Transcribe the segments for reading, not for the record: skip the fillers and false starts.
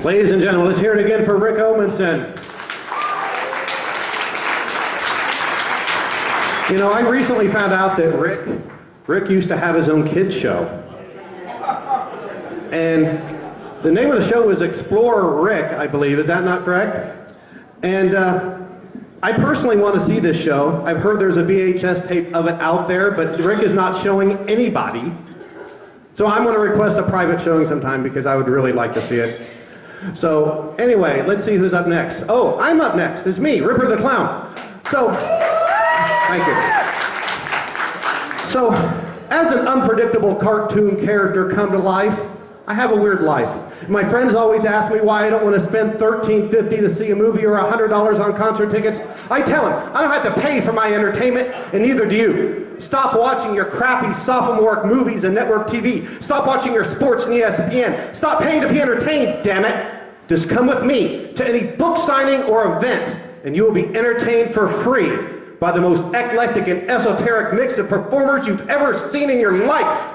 Ladies and gentlemen, let's hear it again for Rick Omenson. You know, I recently found out that Rick used to have his own kids show. And the name of the show was Explorer Rick, I believe. Is that not correct? And I personally want to see this show. I've heard there's a VHS tape of it out there, but Rick is not showing anybody. So I'm going to request a private showing sometime because I would really like to see it. So anyway, let's see who's up next. Oh, I'm up next. It's me, Ripper the Clown. So, thank you. So, as an unpredictable cartoon character come to life, I have a weird life. My friends always ask me why I don't want to spend $13.50 to see a movie or $100 on concert tickets. I tell them, I don't have to pay for my entertainment, and neither do you. Stop watching your crappy sophomoric movies and network TV. Stop watching your sports and ESPN. Stop paying to be entertained, damn it. Just come with me to any book signing or event, and you will be entertained for free by the most eclectic and esoteric mix of performers you've ever seen in your life.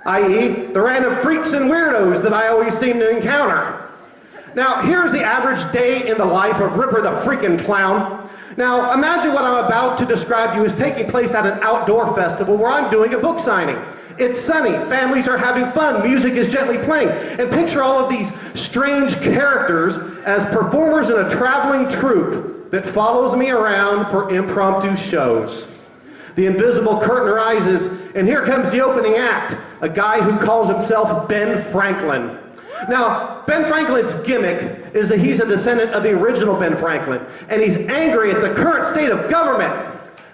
I.e., the random freaks and weirdos that I always seem to encounter. Now, here's the average day in the life of Ripper the freaking Clown. Now, imagine what I'm about to describe to you is taking place at an outdoor festival where I'm doing a book signing. It's sunny, families are having fun, music is gently playing, and picture all of these strange characters as performers in a traveling troupe that follows me around for impromptu shows. The invisible curtain rises, and here comes the opening act, a guy who calls himself Ben Franklin. Now, Ben Franklin's gimmick is that he's a descendant of the original Ben Franklin, and he's angry at the current state of government.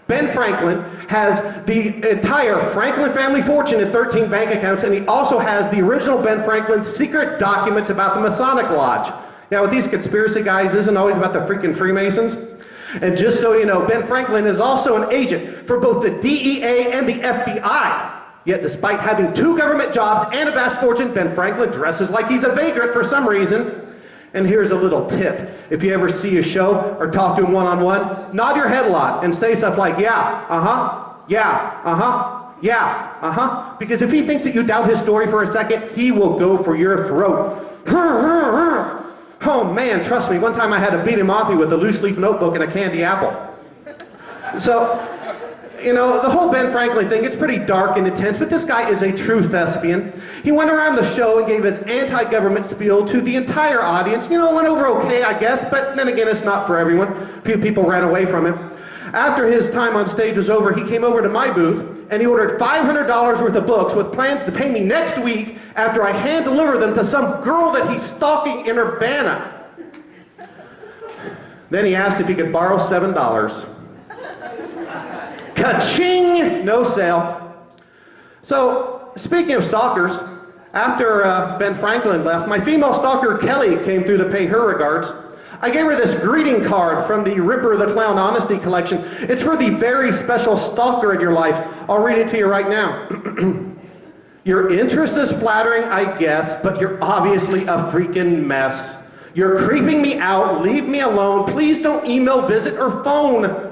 Ben Franklin has the entire Franklin family fortune in 13 bank accounts, and he also has the original Ben Franklin's secret documents about the Masonic Lodge. Now, with these conspiracy guys, isn't always about the freaking Freemasons. And just so you know, Ben Franklin is also an agent for both the DEA and the FBI. Yet despite having 2 government jobs and a vast fortune, Ben Franklin dresses like he's a vagrant for some reason. And here's a little tip. If you ever see a show or talk to him one-on-one, nod your head a lot and say stuff like, yeah, uh-huh, yeah, uh-huh, yeah, uh-huh. Because if he thinks that you doubt his story for a second, he will go for your throat. Oh man, trust me, one time I had to beat him off with a loose leaf notebook and a candy apple. So, you know, the whole Ben Franklin thing, it's pretty dark and intense, but this guy is a true thespian. He went around the show and gave his anti-government spiel to the entire audience. You know, it went over okay, I guess, but then again, it's not for everyone. A few people ran away from him. After his time on stage was over, he came over to my booth and he ordered $500 worth of books with plans to pay me next week after I hand-deliver them to some girl that he's stalking in Urbana. Then he asked if he could borrow $7. Ka-ching! No sale. So, speaking of stalkers, after Ben Franklin left, my female stalker Kelly came through to pay her regards. I gave her this greeting card from the Ripper the Clown Honesty Collection. It's for the very special stalker in your life. I'll read it to you right now. Your interest is flattering, I guess, but you're obviously a freaking mess. You're creeping me out. Leave me alone. Please don't email, visit, or phone.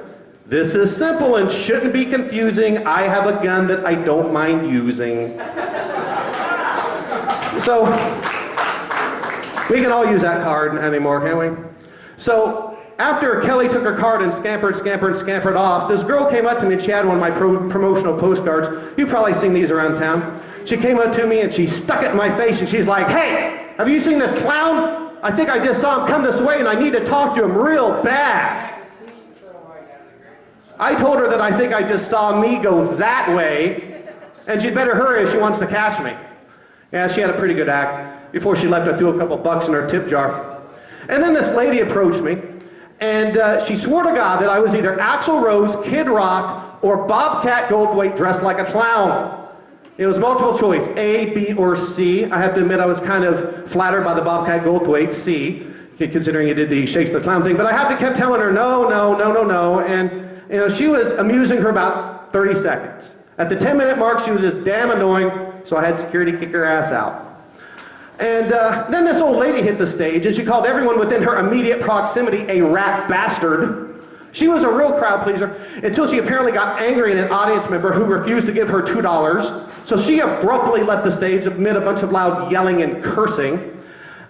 This is simple and shouldn't be confusing. I have a gun that I don't mind using. So, we can all use that card anymore, can't we? So, after Kelly took her card and scampered off, this girl came up to me and she had one of my promotional postcards. You've probably seen these around town. She came up to me and she stuck it in my face and she's like, hey, have you seen this clown? I think I just saw him come this way and I need to talk to him real bad. I told her that I think I just saw me go that way and she'd better hurry if she wants to catch me. Yeah, she had a pretty good act. Before she left, I threw a couple bucks in her tip jar. And then this lady approached me, and she swore to God that I was either Axl Rose, Kid Rock, or Bobcat Goldthwait dressed like a clown. It was multiple choice, A, B, or C. I have to admit I was kind of flattered by the Bobcat Goldthwait, C, considering you did the Shakes the Clown thing. But I had to keep telling her no, no, no, no, no. And you know, she was amusing for about 30 seconds. At the 10-minute mark, she was just damn annoying, so I had security kick her ass out. And then this old lady hit the stage, and she called everyone within her immediate proximity a rat bastard. She was a real crowd pleaser until she apparently got angry at an audience member who refused to give her $2. So she abruptly left the stage amid a bunch of loud yelling and cursing.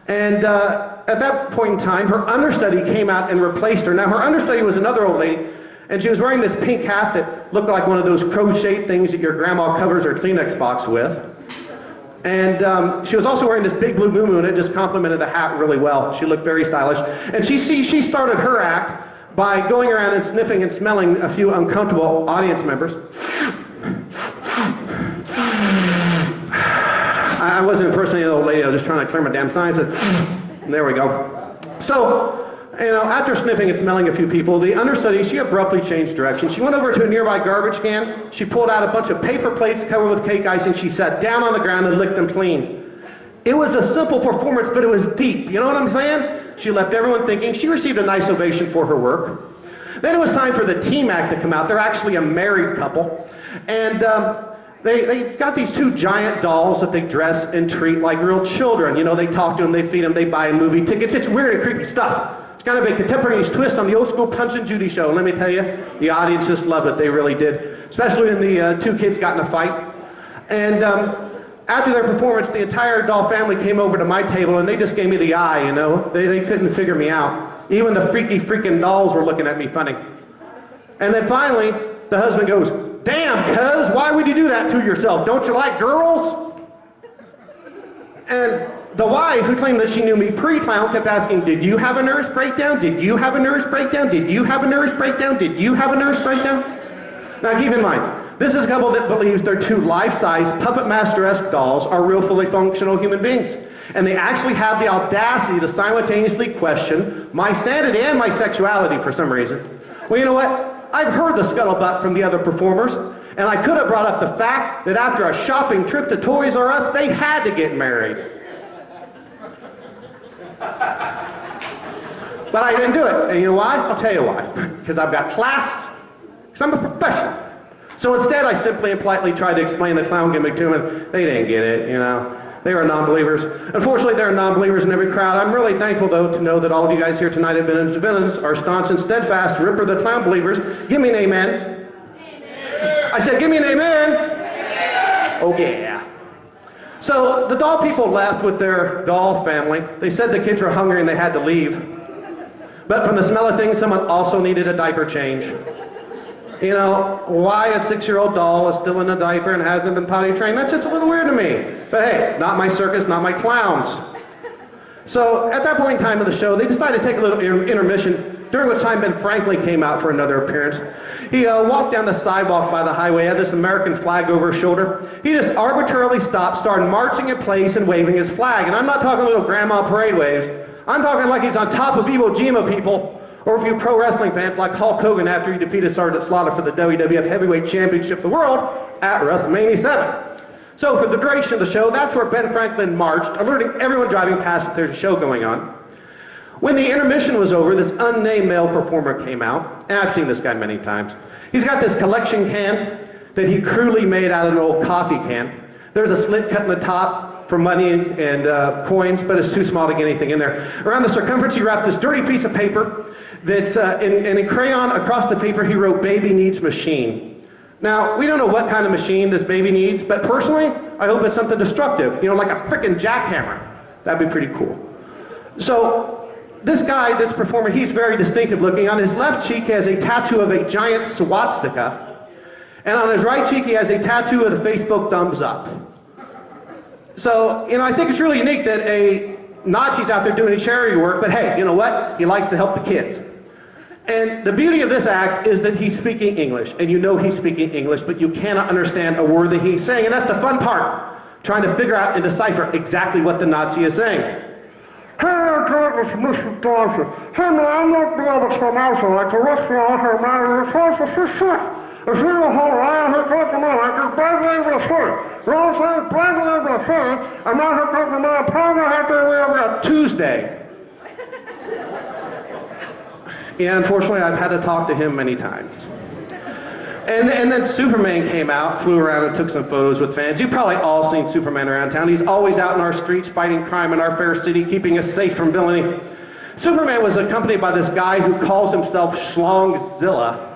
And at that point in time, her understudy came out and replaced her. Now, her understudy was another old lady, and she was wearing this pink hat that looked like one of those crocheted things that your grandma covers her Kleenex box with. And she was also wearing this big blue moo-moo, and it just complemented the hat really well. She looked very stylish. And she started her act by going around and sniffing and smelling a few uncomfortable audience members. I wasn't impersonating the old lady, I was just trying to clear my damn sinuses. There we go. So, you know, after sniffing and smelling a few people, the understudy, she abruptly changed direction. She went over to a nearby garbage can, she pulled out a bunch of paper plates covered with cake icing, she sat down on the ground and licked them clean. It was a simple performance, but it was deep, you know what I'm saying? She left everyone thinking. She received a nice ovation for her work. Then it was time for the team act to come out. They're actually a married couple. And they got these two giant dolls that they dress and treat like real children. You know, they talk to them, they feed them, they buy movie tickets. It's weird and creepy stuff. It's kind of a contemporaneous twist on the old school Punch and Judy show. Let me tell you, the audience just loved it. They really did. Especially when the two kids got in a fight. And after their performance, the entire doll family came over to my table and they just gave me the eye, you know. They couldn't figure me out. Even the freaky freaking dolls were looking at me funny. And then finally, the husband goes, "Damn, cuz, why would you do that to yourself? Don't you like girls?" And the wife, who claimed that she knew me pre-clown, kept asking, "Did you have a nervous breakdown? Did you have a nervous breakdown? Did you have a nervous breakdown? Did you have a nervous breakdown?" Now keep in mind, this is a couple that believes their two life-size, puppet master-esque dolls are real fully functional human beings. And they actually have the audacity to simultaneously question my sanity and my sexuality for some reason. Well, you know what? I've heard the scuttlebutt from the other performers, and I could have brought up the fact that after a shopping trip to Toys R Us, they had to get married. But I didn't do it. And you know why? I'll tell you why. Because I've got class. Because I'm a professional. So instead, I simply and politely tried to explain the clown gimmick to them, and they didn't get it, you know. They were non-believers. Unfortunately, there are non-believers in every crowd. I'm really thankful, though, to know that all of you guys here tonight have been villains, are staunch and steadfast Ripper the Clown believers. Give me an amen. Amen. I said, give me an amen. Amen. Oh, yeah. So the doll people left with their doll family. They said the kids were hungry and they had to leave. But from the smell of things, someone also needed a diaper change. You know, why a 6-year-old doll is still in a diaper and hasn't been potty trained, that's just a little weird to me. But hey, not my circus, not my clowns. So at that point in time of the show, they decided to take a little intermission, during which time Ben Franklin came out for another appearance. He walked down the sidewalk by the highway, had this American flag over his shoulder. He just arbitrarily stopped, started marching in place and waving his flag. And I'm not talking little grandma parade waves. I'm talking like he's on top of Iwo Jima, people. Or if you pro wrestling fans like Hulk Hogan after he defeated Sergeant Slaughter for the WWF Heavyweight Championship of the World at WrestleMania 7. So for the duration of the show, that's where Ben Franklin marched, alerting everyone driving past that there's a show going on. When the intermission was over, this unnamed male performer came out, and I've seen this guy many times. He's got this collection can that he crudely made out of an old coffee can. There's a slit cut in the top for money and coins, but it's too small to get anything in there. Around the circumference, he wrapped this dirty piece of paper that's, in crayon across the paper, he wrote, "Baby needs machine." Now, we don't know what kind of machine this baby needs, but personally, I hope it's something destructive, you know, like a frickin' jackhammer. That'd be pretty cool. So, this guy, this performer, he's very distinctive looking. On his left cheek, he has a tattoo of a giant swastika, and on his right cheek, he has a tattoo of the Facebook thumbs up. So, you know, I think it's really unique that a Nazi's out there doing charity work, but hey, you know what? He likes to help the kids. And the beauty of this act is that he's speaking English, and you know he's speaking English, but you cannot understand a word that he's saying, and that's the fun part, trying to figure out and decipher exactly what the Nazi is saying. Hey, Mr. Dawson. Hey, man, I'm not be able to come out like the rest of you man. It's supposed to be sick. If you don't hold around here talking about like you're bravely able to say. You know what I'm saying? Bravely able to say. I'm not here talking about probably have to be Tuesday. Yeah, unfortunately, I've had to talk to him many times. And then Superman came out, flew around and took some photos with fans. You've probably all seen Superman around town. He's always out in our streets fighting crime in our fair city, keeping us safe from villainy. Superman was accompanied by this guy who calls himself Schlongzilla.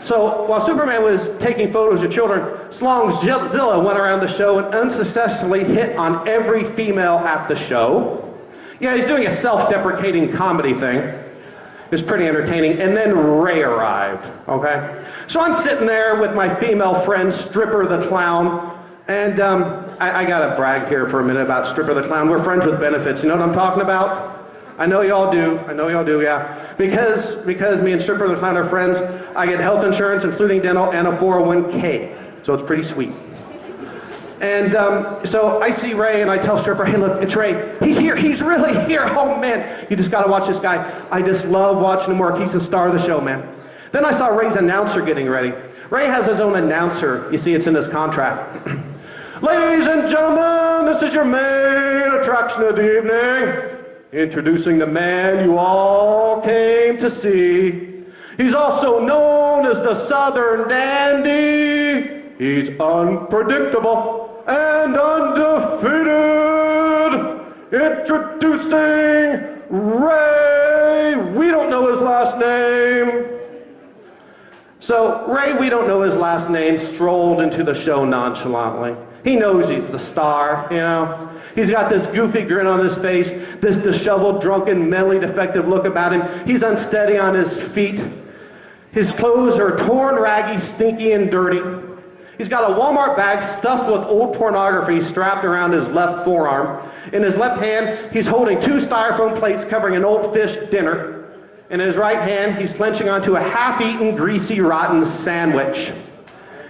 So while Superman was taking photos of children, Slongzilla went around the show and unsuccessfully hit on every female at the show. Yeah, he's doing a self-deprecating comedy thing. It's pretty entertaining. And then Ray arrived, okay? So I'm sitting there with my female friend, Stripper the Clown, and I gotta brag here for a minute about Stripper the Clown. We're friends with benefits. You know what I'm talking about? I know y'all do. I know y'all do, yeah. Because me and Stripper the Clown are friends, I get health insurance, including dental, and a 401k. So it's pretty sweet. And so I see Ray and I tell Stripper, hey look, it's Ray. He's here, he's really here. Oh man, you just gotta watch this guy. I just love watching him work. He's the star of the show, man. Then I saw Ray's announcer getting ready. Ray has his own announcer. You see, it's in his contract. Ladies and gentlemen, this is your main attraction of the evening. Introducing the man you all came to see. He's also known as the Southern Dandy. He's unpredictable and undefeated. Introducing Ray. We don't know his last name. So Ray, we don't know his last name, strolled into the show nonchalantly. He knows he's the star, you know. He's got this goofy grin on his face, this disheveled, drunken, mentally defective look about him. He's unsteady on his feet. His clothes are torn, raggy, stinky, and dirty. He's got a Walmart bag stuffed with old pornography strapped around his left forearm. In his left hand, he's holding 2 styrofoam plates covering an old fish dinner. In his right hand, he's clenching onto a half-eaten, greasy, rotten sandwich.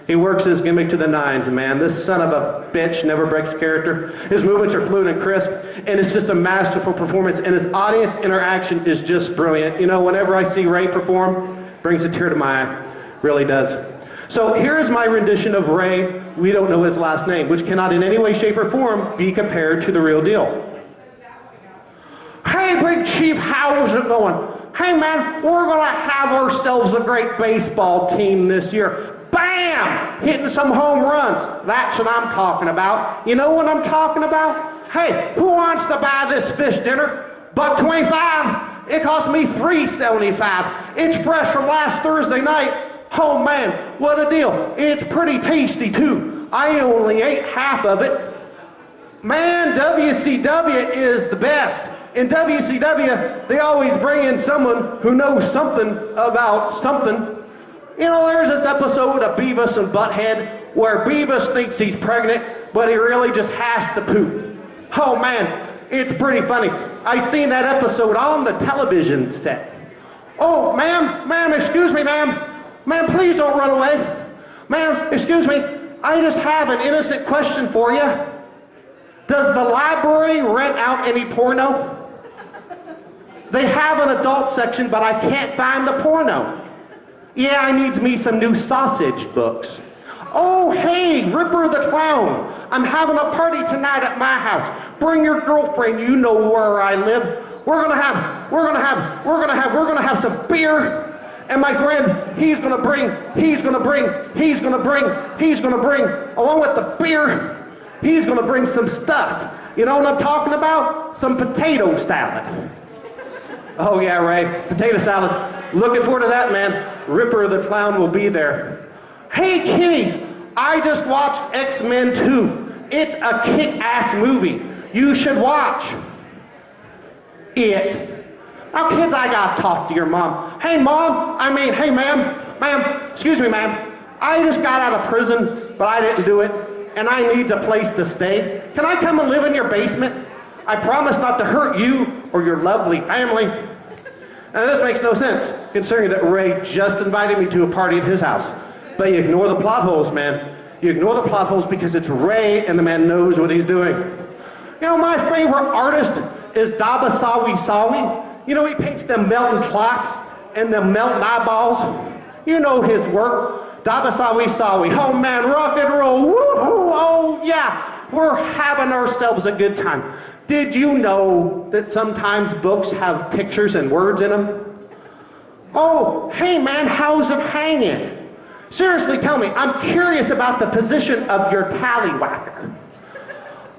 He works his gimmick to the nines, man. This son of a bitch never breaks character. His movements are fluid and crisp, and it's just a masterful performance, and his audience interaction is just brilliant. You know, whenever I see Ray perform, brings a tear to my eye. Really does. So here is my rendition of Ray, we don't know his last name, which cannot in any way, shape, or form be compared to the real deal. Hey, Big Chief, how's it going? Hey, man, we're going to have ourselves a great baseball team this year. Bam! Hitting some home runs. That's what I'm talking about. You know what I'm talking about? Hey, who wants to buy this fish dinner? $1.25. It cost me $3.75. It's fresh from last Thursday night. Oh man, what a deal. It's pretty tasty too. I only ate half of it. Man, WCW is the best. In WCW, they always bring in someone who knows something about something. You know, there's this episode of Beavis and Butthead where Beavis thinks he's pregnant, but he really just has to poop. Oh man, it's pretty funny. I seen that episode on the television set. Oh, ma'am, excuse me, ma'am. Ma'am, please don't run away. Ma'am, excuse me. I just have an innocent question for you. Does the library rent out any porno? They have an adult section, but I can't find the porno. Yeah, I needs me some new sausage books. Oh, hey, Ripper the Clown. I'm having a party tonight at my house. Bring your girlfriend, you know where I live. We're gonna have some beer. And my friend, he's gonna bring, along with the beer, he's gonna bring some stuff. You know what I'm talking about? Some potato salad. Oh yeah, Ray, potato salad. Looking forward to that, man. Ripper the Clown will be there. Hey kiddies, I just watched X-Men 2. It's a kick-ass movie. You should watch it. Now kids, I gotta talk to your mom. Hey ma'am, excuse me ma'am. I just got out of prison, but I didn't do it, and I needs a place to stay. Can I come and live in your basement? I promise not to hurt you or your lovely family. Now this makes no sense, considering that Ray just invited me to a party at his house. But you ignore the plot holes, man. You ignore the plot holes because it's Ray and the man knows what he's doing. You know, my favorite artist is Dabasawi Sawi. You know, he paints them melting clocks and them melting eyeballs. You know his work. Dabasawi Sawi. Oh man, rock and roll. Woo-hoo. Oh yeah. We're having ourselves a good time. Did you know that sometimes books have pictures and words in them? Oh, hey man, how's it hanging? Seriously, tell me, I'm curious about the position of your tallywhacker.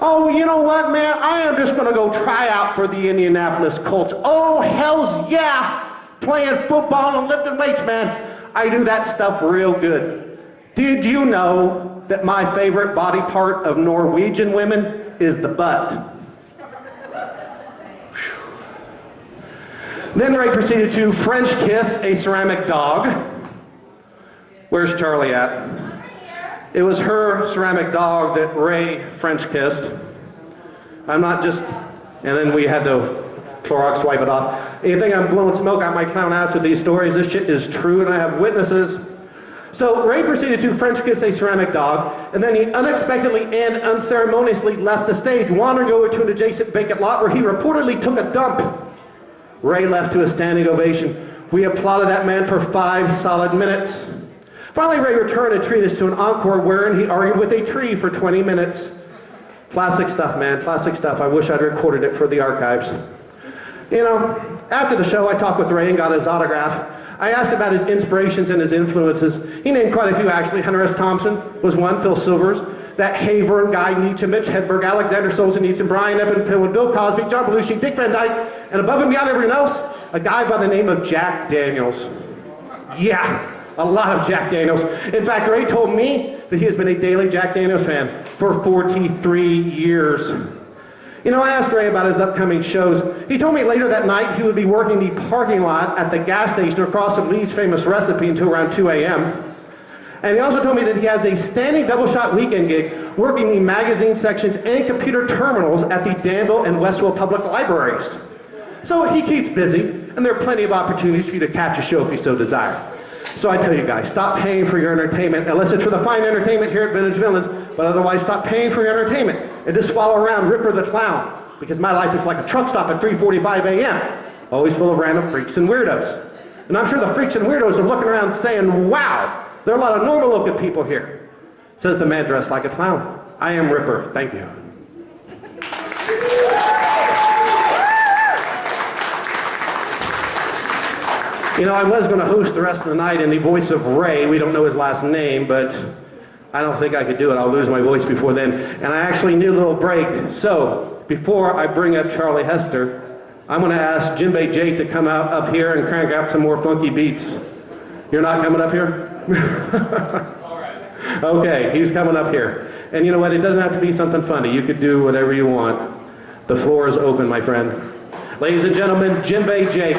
Oh, you know what, man? I am just gonna go try out for the Indianapolis Colts. Oh, hells yeah! Playing football and lifting weights, man. I do that stuff real good. Did you know that my favorite body part of Norwegian women is the butt. Then Ray proceeded to French kiss a ceramic dog. Where's Charlie at? It was her ceramic dog that Ray French kissed. I'm not just, and then we had to Clorox wipe it off. You think I'm blowing smoke out my clown ass with these stories? This shit is true and I have witnesses. So Ray proceeded to French kiss a ceramic dog, and then he unexpectedly and unceremoniously left the stage, wandering over to an adjacent vacant lot where he reportedly took a dump. Ray left to a standing ovation. We applauded that man for 5 solid minutes. Finally, Ray returned and treated us to an encore wherein he argued with a tree for 20 minutes. Classic stuff, man, classic stuff. I wish I'd recorded it for the archives. You know, after the show, I talked with Ray and got his autograph. I asked about his inspirations and his influences. He named quite a few, actually. Hunter S. Thompson was one, Phil Silvers, that Hayvern guy, Nietzsche, Mitch Hedberg, Alexander Solzhenitsyn, Brian Evan Pillen, Bill Cosby, John Belushi, Dick Van Dyke, and above and beyond everyone else, a guy by the name of Jack Daniels. Yeah, a lot of Jack Daniels. In fact, Ray told me that he has been a daily Jack Daniels fan for 43 years. You know, I asked Ray about his upcoming shows. He told me later that night he would be working the parking lot at the gas station across from Lee's Famous Recipe until around 2 a.m. And he also told me that he has a standing double-shot weekend gig working the magazine sections and computer terminals at the Danville and Westville Public Libraries. So he keeps busy, and there are plenty of opportunities for you to catch a show if you so desire. So I tell you guys, stop paying for your entertainment, unless it's for the fine entertainment here at Vintage Villains, but otherwise stop paying for your entertainment and just follow around Ripper the Clown, because my life is like a truck stop at 3:45 a.m., always full of random freaks and weirdos. And I'm sure the freaks and weirdos are looking around saying, wow, there are a lot of normal looking people here. Says the man dressed like a clown. I am Ripper, thank you. You know, I was going to host the rest of the night in the voice of Ray. We don't know his last name, but I don't think I could do it. I'll lose my voice before then. And I actually need a little break. So, before I bring up Charlie Hester, I'm going to ask Jinbei Jake to come out up here and crank out some more funky beats. You're not coming up here? All right. Okay, he's coming up here. And you know what? It doesn't have to be something funny. You could do whatever you want. The floor is open, my friend. Ladies and gentlemen, Jinbei Jake.